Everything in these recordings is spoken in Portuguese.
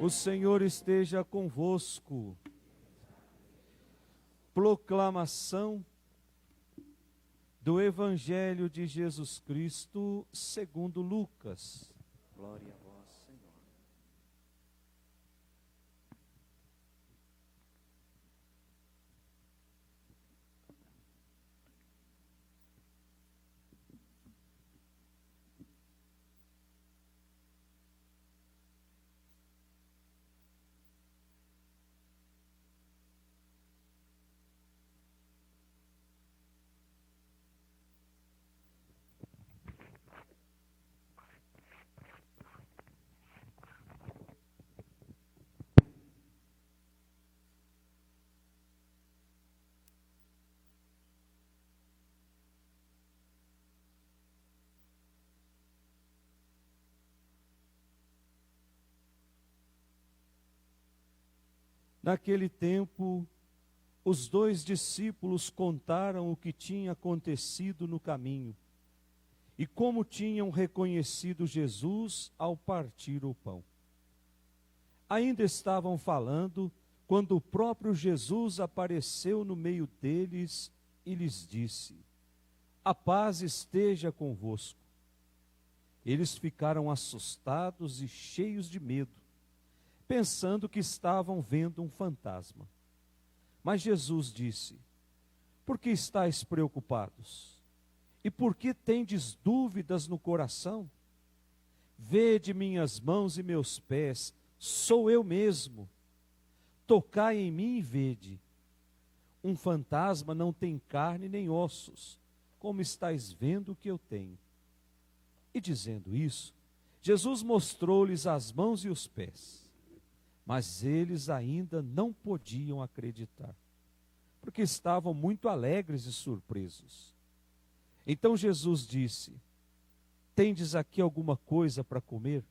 O Senhor esteja convosco. Proclamação do Evangelho de Jesus Cristo segundo Lucas. Glória a vós, Senhor. Naquele tempo, os 2 discípulos contaram o que tinha acontecido no caminho e como tinham reconhecido Jesus ao partir o pão. Ainda estavam falando quando o próprio Jesus apareceu no meio deles e lhes disse: "A paz esteja convosco." Eles ficaram assustados e cheios de medo, pensando que estavam vendo um fantasma. Mas Jesus disse: "Por que estáis preocupados? E por que tendes dúvidas no coração? Vede minhas mãos e meus pés, sou eu mesmo. Tocai em mim e vede. Um fantasma não tem carne nem ossos, como estáis vendo que eu tenho." E dizendo isso, Jesus mostrou-lhes as mãos e os pés. Mas eles ainda não podiam acreditar, porque estavam muito alegres e surpresos. Então Jesus disse: "Tendes aqui alguma coisa para comer?"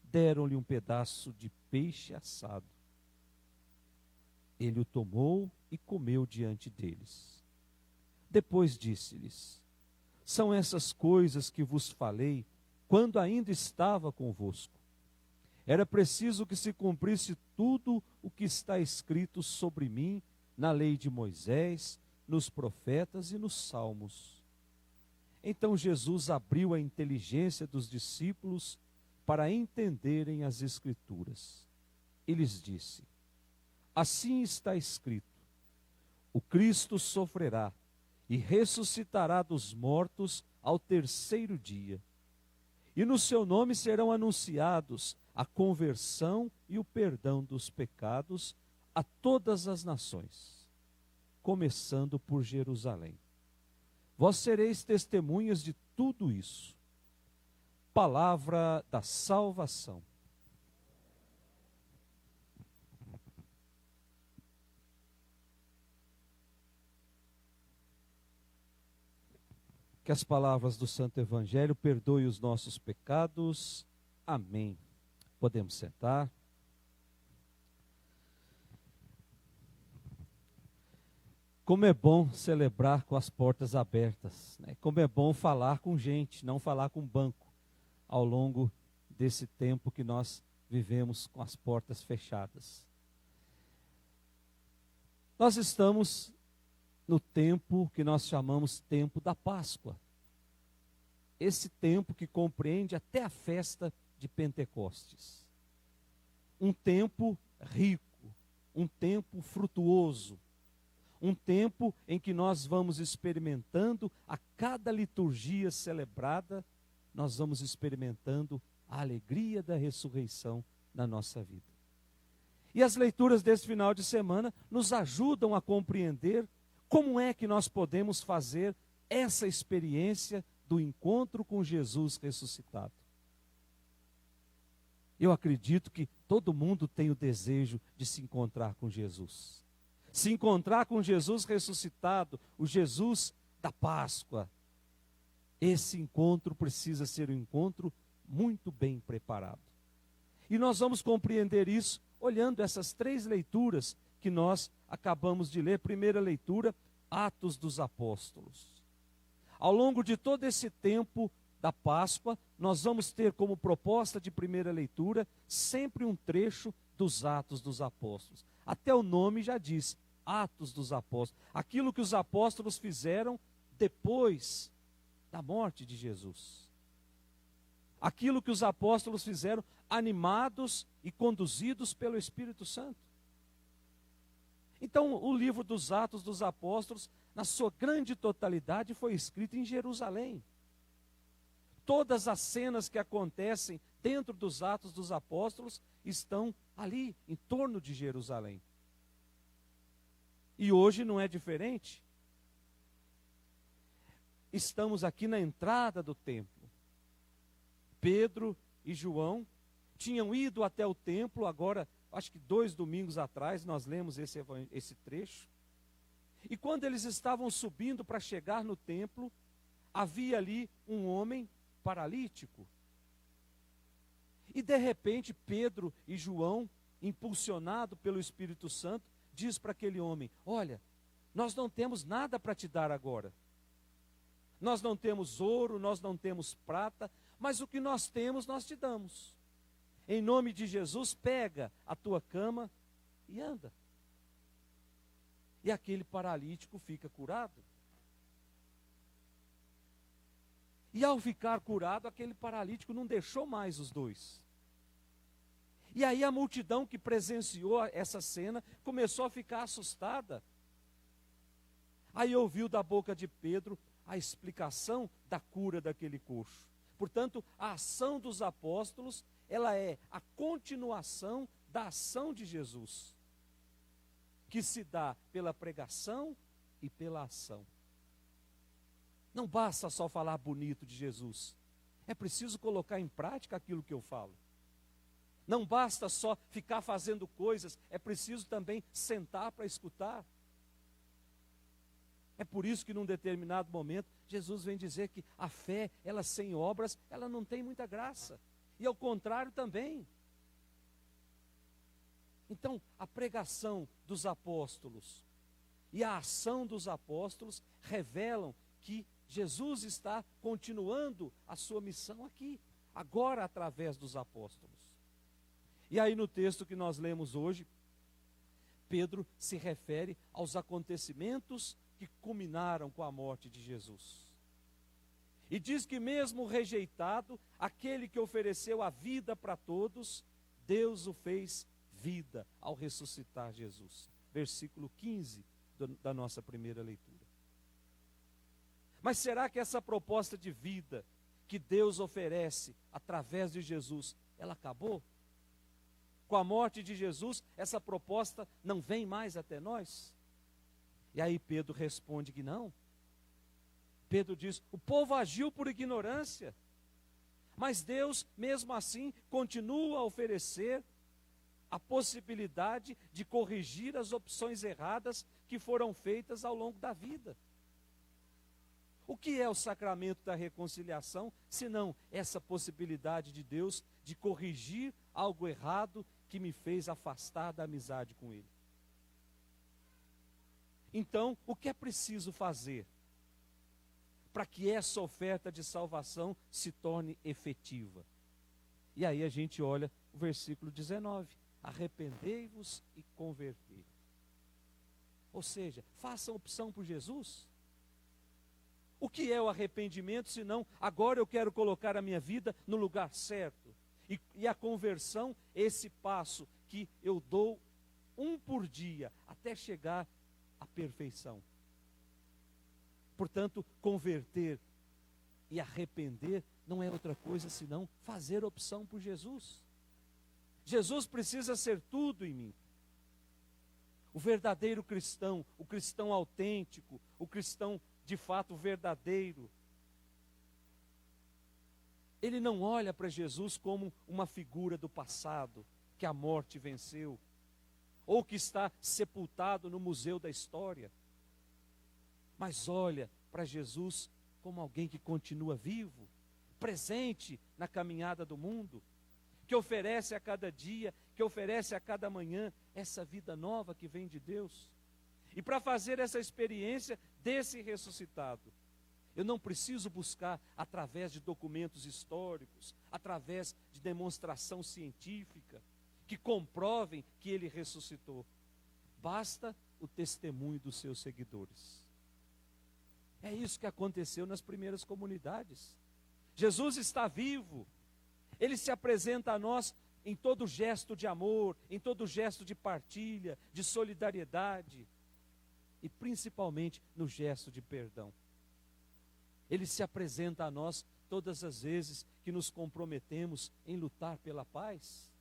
Deram-lhe um pedaço de peixe assado. Ele o tomou e comeu diante deles. Depois disse-lhes: "São essas coisas que vos falei quando ainda estava convosco. Era preciso que se cumprisse tudo o que está escrito sobre mim na lei de Moisés, nos profetas e nos salmos." Então Jesus abriu a inteligência dos discípulos para entenderem as Escrituras. E lhes disse: "Assim está escrito: o Cristo sofrerá e ressuscitará dos mortos ao terceiro dia. E no seu nome serão anunciados a conversão e o perdão dos pecados a todas as nações, começando por Jerusalém. Vós sereis testemunhas de tudo isso." Palavra da salvação. Que as palavras do Santo Evangelho perdoem os nossos pecados. Amém. Podemos sentar. Como é bom celebrar com as portas abertas, né? Como é bom falar com gente, não falar com banco, ao longo desse tempo que nós vivemos com as portas fechadas. Nós estamos no tempo que nós chamamos tempo da Páscoa. Esse tempo que compreende até a festa de Pentecostes. Um tempo rico, um tempo frutuoso, um tempo em que nós vamos experimentando, a cada liturgia celebrada, nós vamos experimentando a alegria da ressurreição na nossa vida. E as leituras desse final de semana nos ajudam a compreender como é que nós podemos fazer essa experiência do encontro com Jesus ressuscitado. Eu acredito que todo mundo tem o desejo de se encontrar com Jesus. Se encontrar com Jesus ressuscitado, o Jesus da Páscoa. Esse encontro precisa ser um encontro muito bem preparado. E nós vamos compreender isso olhando essas 3 leituras que nós acabamos de ler. Primeira leitura, Atos dos Apóstolos. Ao longo de todo esse tempo da Páscoa, nós vamos ter como proposta de primeira leitura sempre um trecho dos Atos dos Apóstolos. Até o nome já diz, Atos dos Apóstolos. Aquilo que os apóstolos fizeram depois da morte de Jesus. Aquilo que os apóstolos fizeram animados e conduzidos pelo Espírito Santo. Então, o livro dos Atos dos Apóstolos, na sua grande totalidade, foi escrito em Jerusalém. Todas as cenas que acontecem dentro dos Atos dos Apóstolos estão ali, em torno de Jerusalém. E hoje não é diferente. Estamos aqui na entrada do templo. Pedro e João tinham ido até o templo, agora, acho que 2 domingos atrás, nós lemos esse trecho. E quando eles estavam subindo para chegar no templo, havia ali um homem paralítico. E de repente, Pedro e João, impulsionado pelo Espírito Santo, diz para aquele homem: olha, nós não temos nada para te dar agora. Nós não temos ouro, nós não temos prata, mas o que nós temos, nós te damos. Em nome de Jesus, pega a tua cama e anda. E aquele paralítico fica curado. E ao ficar curado, aquele paralítico não deixou mais os dois. E aí a multidão que presenciou essa cena começou a ficar assustada. Aí ouviu da boca de Pedro a explicação da cura daquele coxo. Portanto, a ação dos apóstolos, ela é a continuação da ação de Jesus, que se dá pela pregação e pela ação. Não basta só falar bonito de Jesus, é preciso colocar em prática aquilo que eu falo. Não basta só ficar fazendo coisas, é preciso também sentar para escutar. É por isso que num determinado momento, Jesus vem dizer que a fé, ela sem obras, ela não tem muita graça. E ao contrário também. Então, a pregação dos apóstolos e a ação dos apóstolos revelam que Jesus está continuando a sua missão aqui, agora através dos apóstolos. E aí no texto que nós lemos hoje, Pedro se refere aos acontecimentos que culminaram com a morte de Jesus. E diz que mesmo rejeitado, aquele que ofereceu a vida para todos, Deus o fez vida ao ressuscitar Jesus. Versículo 15 da nossa primeira leitura. Mas será que essa proposta de vida que Deus oferece através de Jesus, ela acabou? Com a morte de Jesus, essa proposta não vem mais até nós? E aí Pedro responde que não. Pedro diz: o povo agiu por ignorância, mas Deus, mesmo assim, continua a oferecer a possibilidade de corrigir as opções erradas que foram feitas ao longo da vida. O que é o sacramento da reconciliação, senão essa possibilidade de Deus de corrigir algo errado que me fez afastar da amizade com Ele? Então, o que é preciso fazer para que essa oferta de salvação se torne efetiva? E aí a gente olha o versículo 19: arrependei-vos e convertei. Ou seja, façam opção por Jesus. O que é o arrependimento, senão agora eu quero colocar a minha vida no lugar certo? E a conversão, esse passo que eu dou um por dia, até chegar à perfeição. Portanto, converter e arrepender não é outra coisa senão fazer opção por Jesus. Jesus precisa ser tudo em mim. O verdadeiro cristão, o cristão autêntico, o cristão de fato verdadeiro, ele não olha para Jesus como uma figura do passado, que a morte venceu, ou que está sepultado no museu da história, mas olha para Jesus como alguém que continua vivo, presente na caminhada do mundo, que oferece a cada dia, que oferece a cada manhã essa vida nova que vem de Deus. E para fazer essa experiência desse ressuscitado, Eu não preciso buscar através de documentos históricos, através de demonstração científica, que comprovem que ele ressuscitou. Basta o testemunho dos seus seguidores. É isso que aconteceu nas primeiras comunidades. Jesus está vivo. Ele se apresenta a nós em todo gesto de amor, em todo gesto de partilha, de solidariedade e principalmente no gesto de perdão. Ele se apresenta a nós todas as vezes que nos comprometemos em lutar pela paz,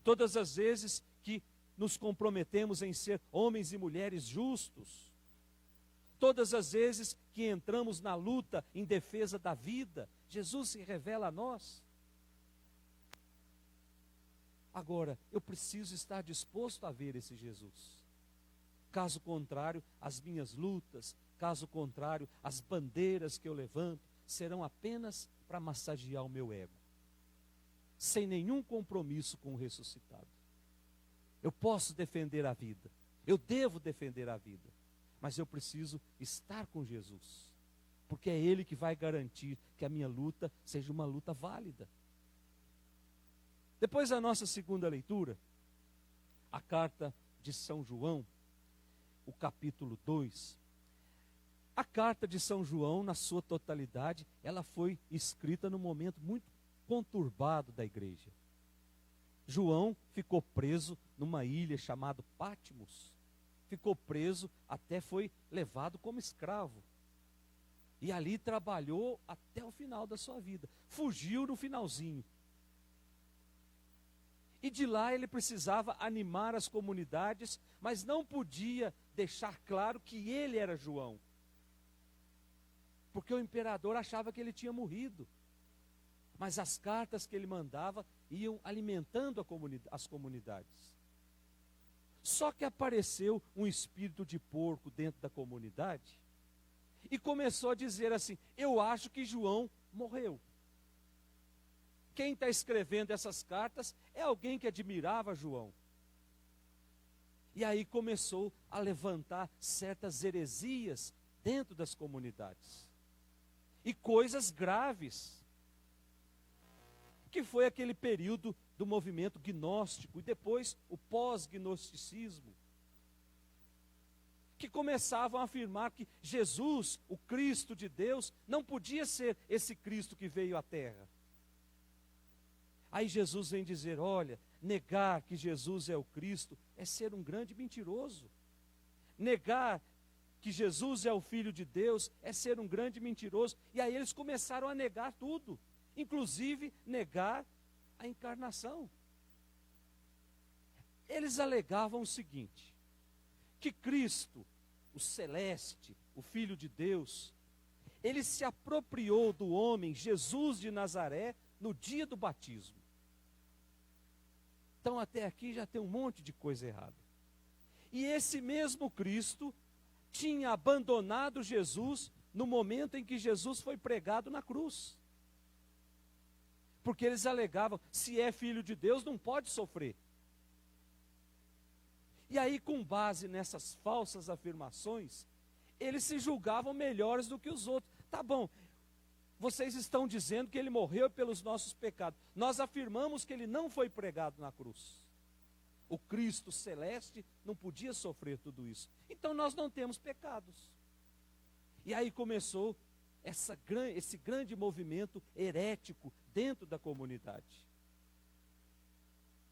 todas as vezes que nos comprometemos em ser homens e mulheres justos, todas as vezes que entramos na luta em defesa da vida, Jesus se revela a nós. Agora, eu preciso estar disposto a ver esse Jesus. Caso contrário, as minhas lutas, caso contrário, as bandeiras que eu levanto, serão apenas para massagear o meu ego, sem nenhum compromisso com o ressuscitado. Eu posso defender a vida, eu devo defender a vida, mas eu preciso estar com Jesus, porque é Ele que vai garantir que a minha luta seja uma luta válida. Depois da nossa segunda leitura, a carta de São João, o capítulo 2. A carta de São João, na sua totalidade, ela foi escrita num momento muito conturbado da igreja. João ficou preso numa ilha chamada Patmos. Ficou preso, até foi levado como escravo. E ali trabalhou até o final da sua vida. Fugiu no finalzinho. E de lá ele precisava animar as comunidades, mas não podia deixar claro que ele era João. Porque o imperador achava que ele tinha morrido. Mas as cartas que ele mandava iam alimentando as comunidades. Só que apareceu um espírito de porco dentro da comunidade e começou a dizer assim: eu acho que João morreu. Quem está escrevendo essas cartas é alguém que admirava João. E aí começou a levantar certas heresias dentro das comunidades. E coisas graves. Que foi aquele período do movimento gnóstico e depois o pós-gnosticismo. Que começavam a afirmar que Jesus, o Cristo de Deus, não podia ser esse Cristo que veio à Terra. Aí Jesus vem dizer: olha, negar que Jesus é o Cristo é ser um grande mentiroso. Negar que Jesus é o Filho de Deus é ser um grande mentiroso. E aí eles começaram a negar tudo, inclusive negar a encarnação. Eles alegavam o seguinte: que Cristo, o celeste, o Filho de Deus, ele se apropriou do homem Jesus de Nazaré no dia do batismo. Então até aqui já tem um monte de coisa errada. E esse mesmo Cristo tinha abandonado Jesus no momento em que Jesus foi pregado na cruz. Porque eles alegavam: se é filho de Deus, não pode sofrer. E aí, com base nessas falsas afirmações, eles se julgavam melhores do que os outros. Tá bom, vocês estão dizendo que ele morreu pelos nossos pecados. Nós afirmamos que ele não foi pregado na cruz. O Cristo celeste não podia sofrer tudo isso. Então nós não temos pecados. E aí começou esse grande movimento herético dentro da comunidade.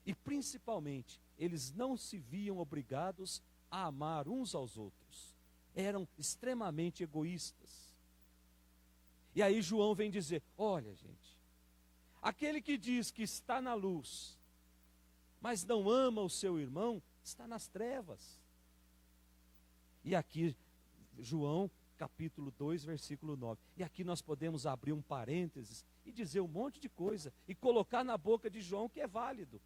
E principalmente, eles não se viam obrigados a amar uns aos outros. Eram extremamente egoístas. E aí João vem dizer: olha, gente, aquele que diz que está na luz, mas não ama o seu irmão, está nas trevas. E aqui, João, capítulo 2, versículo 9. E aqui nós podemos abrir um parênteses e dizer um monte de coisa, e colocar na boca de João que é válido.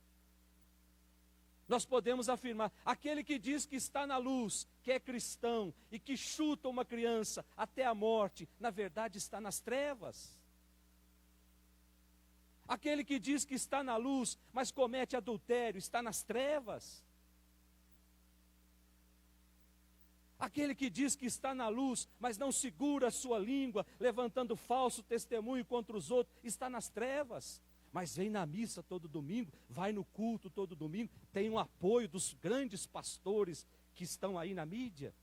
Nós podemos afirmar: aquele que diz que está na luz, que é cristão, e que chuta uma criança até a morte, na verdade está nas trevas. Aquele que diz que está na luz, mas comete adultério, está nas trevas. Aquele que diz que está na luz, mas não segura a sua língua, levantando falso testemunho contra os outros, está nas trevas. Mas vem na missa todo domingo, vai no culto todo domingo, tem o apoio dos grandes pastores que estão aí na mídia.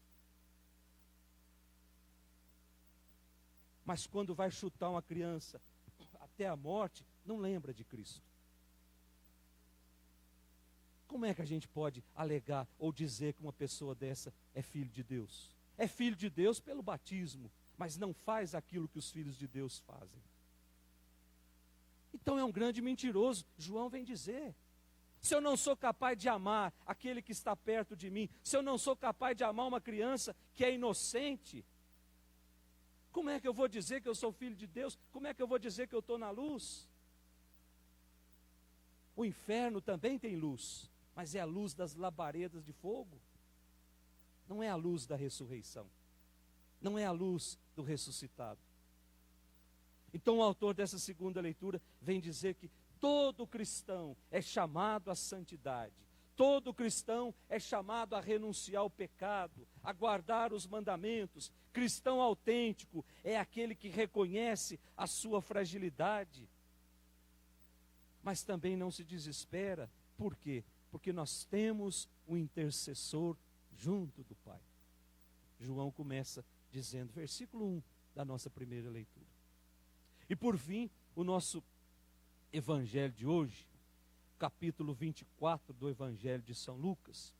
Mas quando vai chutar uma criança até a morte, não lembra de Cristo. Como é que a gente pode alegar ou dizer que uma pessoa dessa é filho de Deus? É filho de Deus pelo batismo, mas não faz aquilo que os filhos de Deus fazem. Então é um grande mentiroso. João vem dizer: se eu não sou capaz de amar aquele que está perto de mim, se eu não sou capaz de amar uma criança que é inocente, como é que eu vou dizer que eu sou filho de Deus? Como é que eu vou dizer que eu estou na luz? O inferno também tem luz, mas é a luz das labaredas de fogo. Não é a luz da ressurreição. Não é a luz do ressuscitado. Então o autor dessa segunda leitura vem dizer que todo cristão é chamado à santidade. Todo cristão é chamado a renunciar ao pecado, a guardar os mandamentos. Cristão autêntico é aquele que reconhece a sua fragilidade, mas também não se desespera. Por quê? Porque nós temos um intercessor junto do Pai. João começa dizendo, versículo 1 da nossa primeira leitura. E por fim, o nosso evangelho de hoje, capítulo 24 do Evangelho de São Lucas.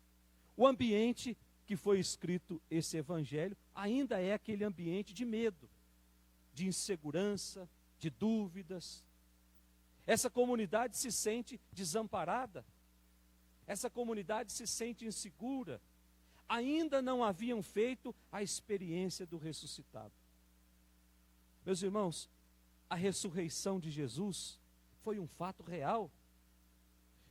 O ambiente que foi escrito esse evangelho ainda é aquele ambiente de medo, de insegurança, de dúvidas. Essa comunidade se sente desamparada, essa comunidade se sente insegura. Ainda não haviam feito a experiência do ressuscitado. Meus irmãos, a ressurreição de Jesus foi um fato real,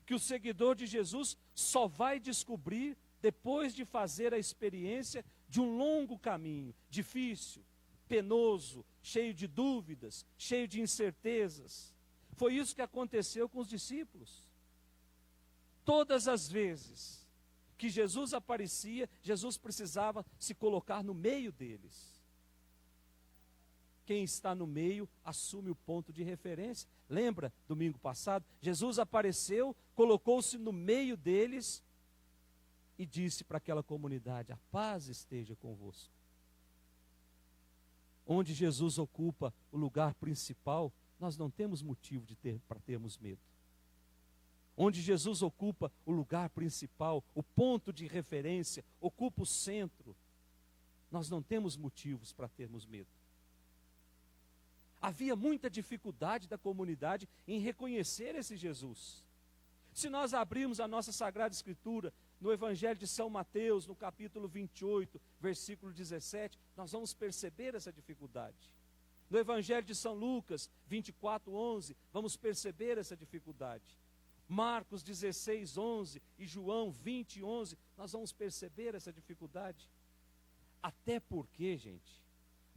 que o seguidor de Jesus só vai descobrir depois de fazer a experiência de um longo caminho, difícil, penoso, cheio de dúvidas, cheio de incertezas. Foi isso que aconteceu com os discípulos. Todas as vezes que Jesus aparecia, Jesus precisava se colocar no meio deles. Quem está no meio assume o ponto de referência. Lembra, domingo passado, Jesus apareceu, colocou-se no meio deles e disse para aquela comunidade: a paz esteja convosco. Onde Jesus ocupa o lugar principal, nós não temos motivo para termos medo. Onde Jesus ocupa o lugar principal, o ponto de referência, ocupa o centro, nós não temos motivos para termos medo. Havia muita dificuldade da comunidade em reconhecer esse Jesus. Se nós abrirmos a nossa Sagrada Escritura, no Evangelho de São Mateus, no capítulo 28, versículo 17, nós vamos perceber essa dificuldade. No Evangelho de São Lucas, 24, 11, vamos perceber essa dificuldade. Marcos 16, 11 e João 20, 11, nós vamos perceber essa dificuldade. Até porque, gente,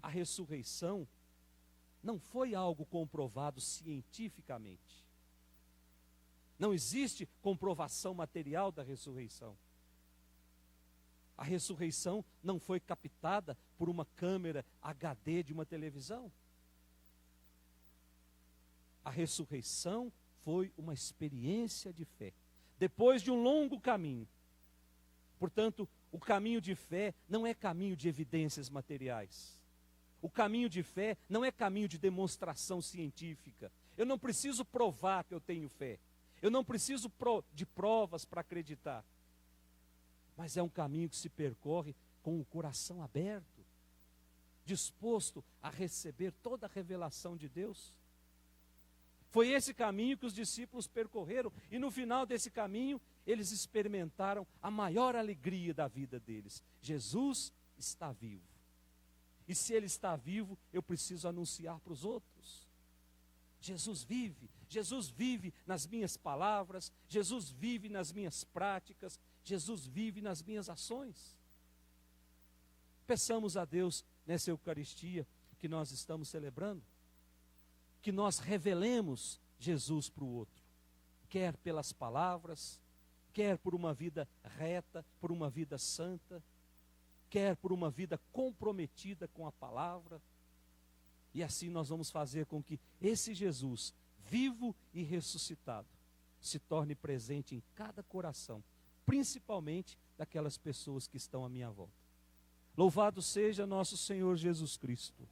a ressurreição não foi algo comprovado cientificamente. Não existe comprovação material da ressurreição. A ressurreição não foi captada por uma câmera HD de uma televisão. A ressurreição foi uma experiência de fé, depois de um longo caminho. Portanto, o caminho de fé não é caminho de evidências materiais. O caminho de fé não é caminho de demonstração científica. Eu não preciso provar que eu tenho fé. Eu não preciso de provas para acreditar. Mas é um caminho que se percorre com o coração aberto, disposto a receber toda a revelação de Deus. Foi esse caminho que os discípulos percorreram, e no final desse caminho, eles experimentaram a maior alegria da vida deles. Jesus está vivo. E se Ele está vivo, eu preciso anunciar para os outros. Jesus vive nas minhas palavras, Jesus vive nas minhas práticas, Jesus vive nas minhas ações. Peçamos a Deus nessa Eucaristia que nós estamos celebrando, que nós revelemos Jesus para o outro, quer pelas palavras, quer por uma vida reta, por uma vida santa. quer por uma vida comprometida com a palavra. E assim nós vamos fazer com que esse Jesus, vivo e ressuscitado, se torne presente em cada coração, principalmente daquelas pessoas que estão à minha volta. Louvado seja nosso Senhor Jesus Cristo.